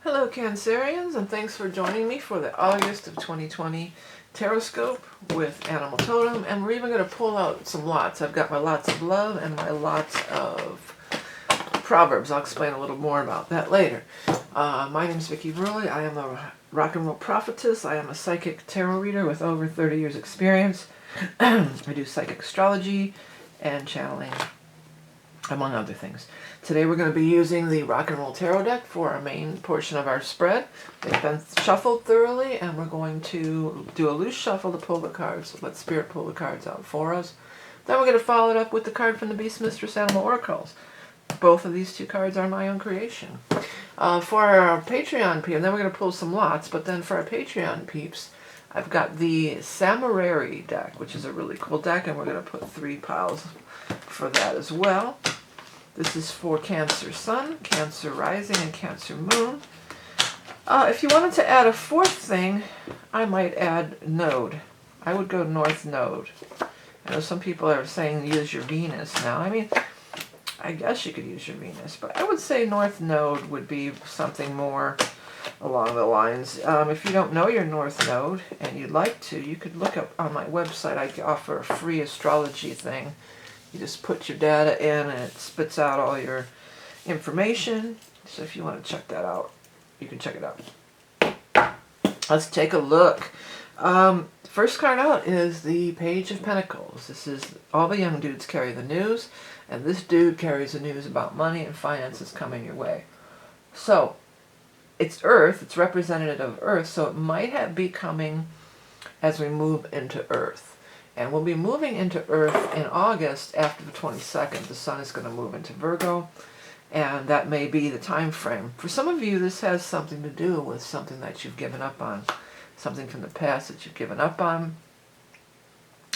Hello Cancerians, and thanks for joining me for the August of 2020 Taroscope with Animal Totem. And we're even going to pull out some lots. I've got my lots of love and my lots of Proverbs. I'll explain a little more about that later. My name is Vickieverlie. I am a rock and roll prophetess. I am a psychic tarot reader with over 30 years experience. I do psychic astrology and channeling, among other things. Today we're going to be using the Rock and Roll Tarot deck for our main portion of our spread. They've been shuffled thoroughly, and we're going to do a loose shuffle to pull the cards. Let Spirit pull the cards out for us. Then we're going to follow it up with the card from the Beast Mistress Animal Oracles. Both of these two cards are my own creation. For our Patreon peeps, and then we're going to pull some lots, but then for our Patreon peeps, I've got the Samareri deck, which is a really cool deck, and we're going to put 3 piles for that as well. This is for Cancer Sun, Cancer Rising, and Cancer Moon. If you wanted to add a 4th thing, I might add Node. I would go North Node. I know some people are saying use your Venus now. I mean, I guess you could use your Venus, but I would say North Node would be something more along the lines. If you don't know your North Node and you'd like to, you could look up on my website. I offer a free astrology thing. You just put your data in and it spits out all your information. So if you want to check that out, you can check it out. Let's take a look. First card out is the Page of Pentacles. This is all the young dudes carry the news, and this dude carries the news about money and finances coming your way. So it's Earth, it's representative of Earth, so it might be coming as we move into Earth. And we'll be moving into Earth in August after the 22nd. The Sun is going to move into Virgo, and that may be the time frame. For some of you, this has something to do with something that you've given up on, something from the past that you've given up on,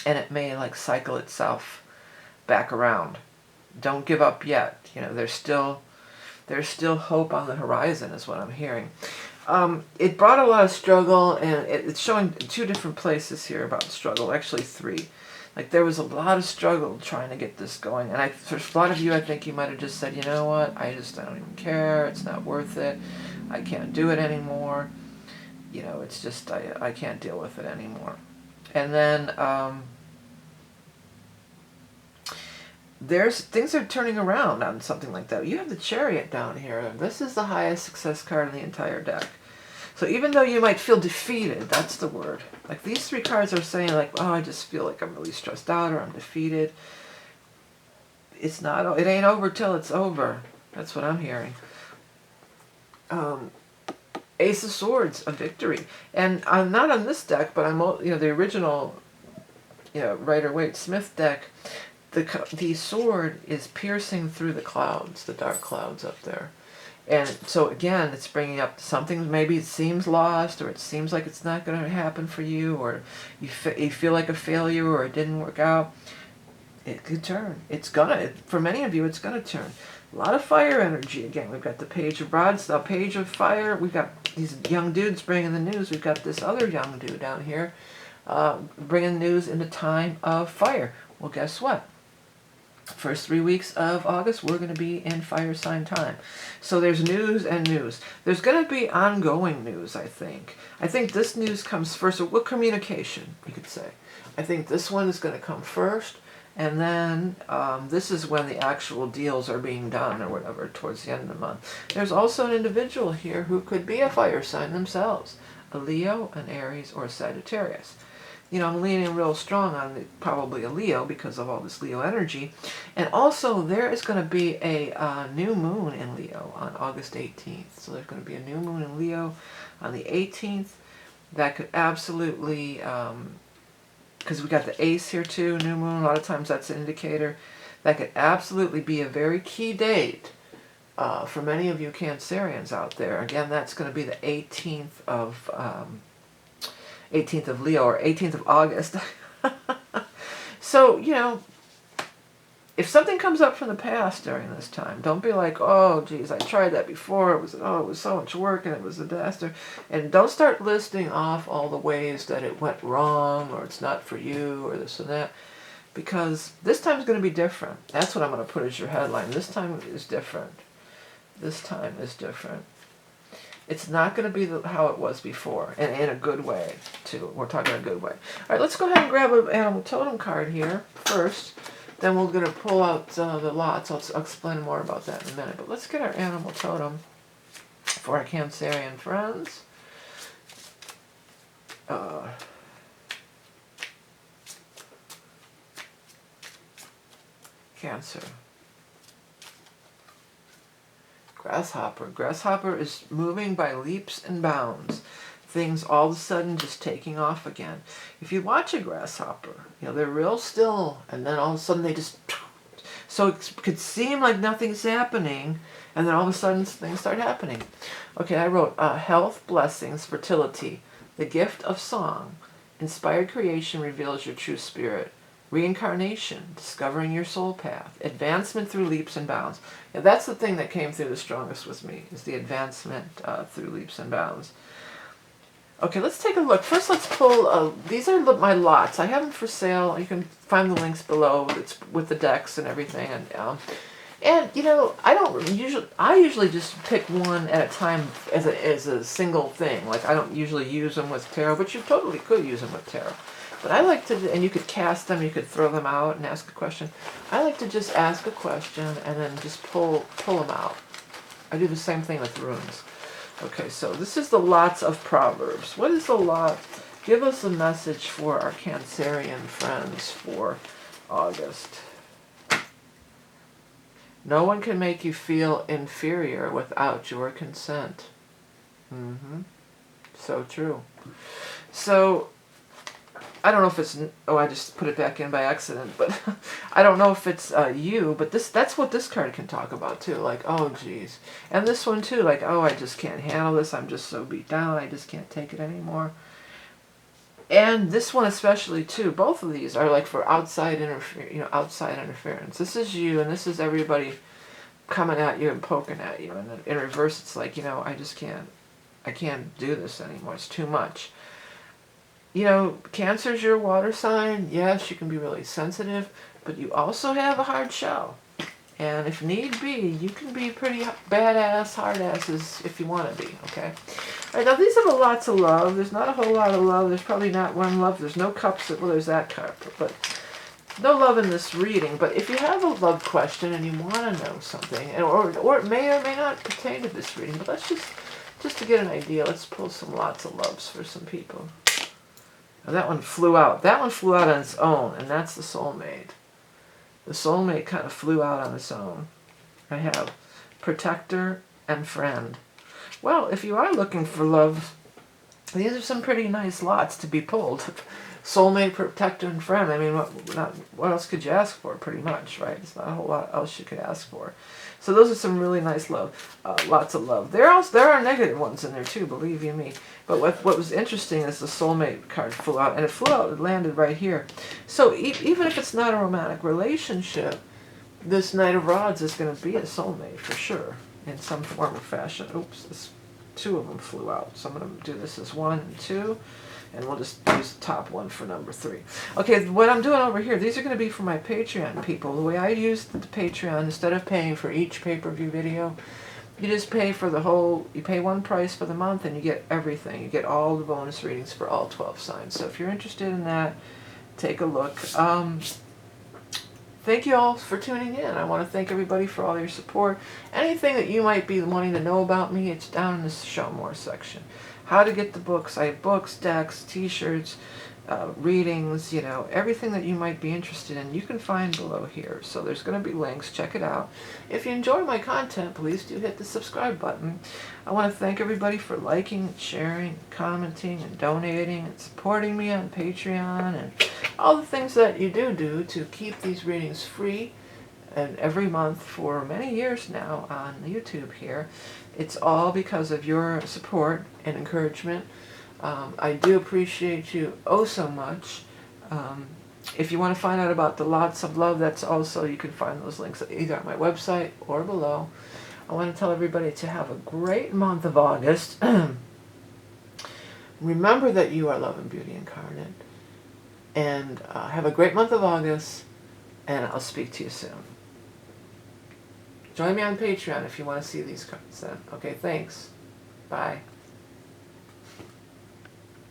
and it may like cycle itself back around. Don't give up yet. You know, there's still hope on the horizon, is what I'm hearing. It brought a lot of struggle, and it's showing 2 different places here about struggle, actually 3. Like, there was a lot of struggle trying to get this going, and for a lot of you, I think you might have just said, you know what, I don't even care, it's not worth it, I can't do it anymore, you know, it's just, I can't deal with it anymore. And then, things are turning around on something like that. You have the Chariot down here. This is the highest success card in the entire deck. So even though you might feel defeated, that's the word. Like, these 3 cards are saying, like, oh, I just feel like I'm really stressed out, or I'm defeated. It's not, it ain't over till it's over. That's what I'm hearing. Ace of Swords, a victory. And I'm not on this deck, but I'm, you know, the original, you know, Rider-Waite-Smith deck. The sword is piercing through the clouds, the dark clouds up there. And so again, it's bringing up something, maybe it seems lost, or it seems like it's not going to happen for you, or you feel like a failure, or it didn't work out. It could turn. It's gonna, for many of you, it's going to turn. A lot of fire energy. Again, we've got the Page of Rods, the Page of Fire. We've got these young dudes bringing the news. We've got this other young dude down here bringing news in the time of fire. Well, guess what? First 3 weeks of August, we're going to be in fire sign time. So there's news and news. There's going to be ongoing news, I think. I think this news comes first. So what communication, you could say. I think this one is going to come first. And then this is when the actual deals are being done or whatever towards the end of the month. There's also an individual here who could be a fire sign themselves. A Leo, an Aries, or a Sagittarius. You know, I'm leaning real strong on probably a Leo because of all this Leo energy. And also, there is going to be a new moon in Leo on August 18th. So there's going to be a new moon in Leo on the 18th. That could absolutely, because we got the Ace here too, new moon, a lot of times that's an indicator. That could absolutely be a very key date for many of you Cancerians out there. Again, that's going to be the 18th of Leo, or 18th of August. So, you know, if something comes up from the past during this time, don't be like, oh, geez, I tried that before. It was so much work and it was a disaster. And don't start listing off all the ways that it went wrong, or it's not for you, or this and that. Because this time is going to be different. That's what I'm going to put as your headline. This time is different. This time is different. It's not going to be how it was before, and in a good way, too. We're talking a good way. All right, let's go ahead and grab an animal totem card here first. Then we're going to pull out the lots. I'll explain more about that in a minute. But let's get our animal totem for our Cancerian friends. Cancer. Grasshopper. Grasshopper is moving by leaps and bounds. Things all of a sudden just taking off again. If you watch a grasshopper, they're real still, and then all of a sudden they just... So it could seem like nothing's happening, and then all of a sudden things start happening. Okay, I wrote health, blessings, fertility, the gift of song, inspired creation reveals your true spirit, reincarnation, discovering your soul path, advancement through leaps and bounds. That's the thing that came through the strongest with me, is the advancement through leaps and bounds. Okay, let's take a look. First, let's pull, these are my lots. I have them for sale. You can find the links below. It's with the decks and everything. And I usually just pick one at a time as a single thing. Like, I don't usually use them with tarot, but you totally could use them with tarot. But I like to, and you could cast them, you could throw them out and ask a question. I like to just ask a question and then just pull them out. I do the same thing with runes. Okay, so this is the lots of Proverbs. What is the lot? Give us a message for our Cancerian friends for August. No one can make you feel inferior without your consent. So true. So, I don't know if it's... Oh, I just put it back in by accident, but I don't know if it's you, but that's what this card can talk about, too. Like, oh, geez. And this one, too. Like, oh, I just can't handle this. I'm just so beat down. I just can't take it anymore. And this one especially, too. Both of these are like for outside interference. This is you, and this is everybody coming at you and poking at you. And then in reverse, it's like, I can't do this anymore. It's too much. Cancer's your water sign. Yes, you can be really sensitive, but you also have a hard shell. And if need be, you can be pretty badass, hard asses if you want to be, okay? All right, now these are the lots of love. There's not a whole lot of love. There's probably not one love. There's no cups. Well, there's that cup, but no love in this reading. But if you have a love question and you want to know something, or it may or may not pertain to this reading, but let's just to get an idea, let's pull some lots of loves for some people. Now that one flew out. That one flew out on its own, and that's the soulmate. The soulmate kind of flew out on its own. I have protector and friend. Well, if you are looking for love, these are some pretty nice lots to be pulled. Soulmate, protector, and friend. I mean, what else could you ask for, pretty much, right? There's not a whole lot else you could ask for. So those are some really nice love, lots of love. There are negative ones in there too, believe you me. But what was interesting is the soulmate card flew out, and it landed right here. So even if it's not a romantic relationship, this Knight of Rods is going to be a soulmate for sure, in some form or fashion. Oops, two of them flew out. So I'm going to do this as 1 and 2. And we'll just use the top one for number 3. Okay, what I'm doing over here, these are going to be for my Patreon people. The way I use the Patreon, instead of paying for each pay-per-view video, you just pay for the whole, you pay one price for the month and you get everything. You get all the bonus readings for all 12 signs. So if you're interested in that, take a look. Thank you all for tuning in. I want to thank everybody for all your support. Anything that you might be wanting to know about me, it's down in the Show More section. How to get the books. I have books, decks, t-shirts, readings, everything that you might be interested in, you can find below here. So there's going to be links. Check it out. If you enjoy my content, please do hit the subscribe button. I want to thank everybody for liking, sharing, commenting, and donating, and supporting me on Patreon, and all the things that you do to keep these readings free and every month for many years now on YouTube here. It's all because of your support and encouragement. I do appreciate you oh so much. If you want to find out about the lots of love, that's also, you can find those links either on my website or below. I want to tell everybody to have a great month of August. Remember that you are love and beauty incarnate. And have a great month of August, and I'll speak to you soon. Join me on Patreon if you want to see these cards then. Okay, thanks. Bye.